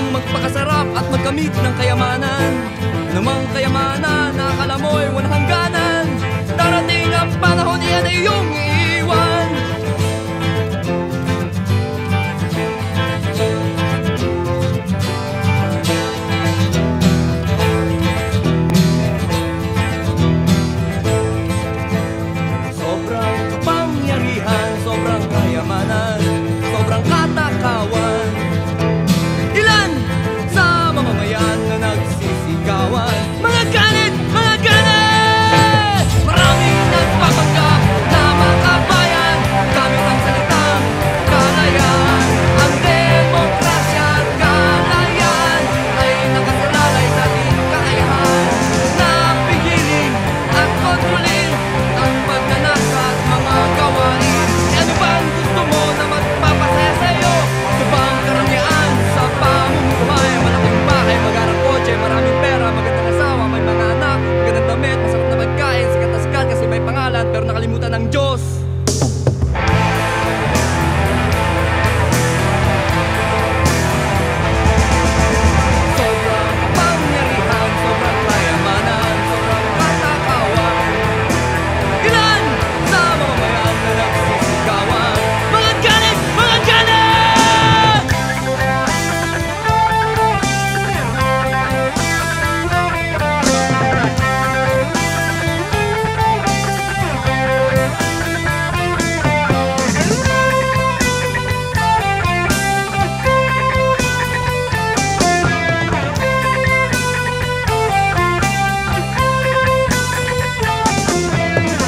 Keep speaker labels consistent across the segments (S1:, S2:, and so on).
S1: ang magpakasarap at magkamit ng kayamanan. Namang kayamanan na akala mo'y walang hangganan. Darating ang panahon, iyan ay iyong iiwan. Sobrang kapangyarihan, sobrang kayamanan, sobrang katakawan. Ilan sa mamamayan na nagsisigawan, mga ganit, mga ganit! Maraming nagpapanggap na makabayan, gamit ang salitang kalayaan. Ang demokrasya at kalayan ay nakasalalay sa ating kakayahan na pigilin at kontrolin ang pagnanasa at mga gawain. E ano ba ang gusto mo na magpapasaya sa'yo? Ito ba ang karangyaan sa pamumuhay? Malaking bahay, magandang kotse, maraming pera, magandang asawa, may mga anak, magandang damit, masarap na pagkain, sikat na sikat kasi may pangalan pero nakalimutan ng Diyos. Sobrang kapangyarihan, sobrang kayamanan, sobrang katakawan. Ilan sa mamamayan na nagsisigawan, mga ganit, mga ganit!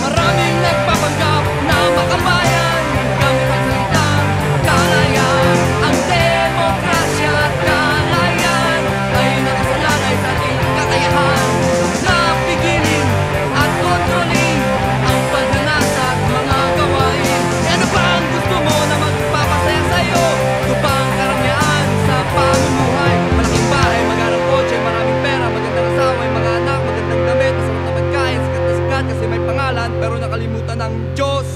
S1: Maraming nagpapanggap na makabayan, gamit ang salitang kalayaan. Ang demokrasya at kalayan ay nakasalalay sa ating kakayahan na pigilin at kontrolin ang pagnanasa at mga gawain. E ano ba ang gusto mo na magpapasaya sa'yo? Ito ba ang karangyaan sa pamumuhay? Malaking bahay, magandang kotse, maraming pera, magandang asawa, may mga anak, magandang damit, masarap na pagkain, sikat na sikat kasi may pangalan pero nakalimutan ng Diyos.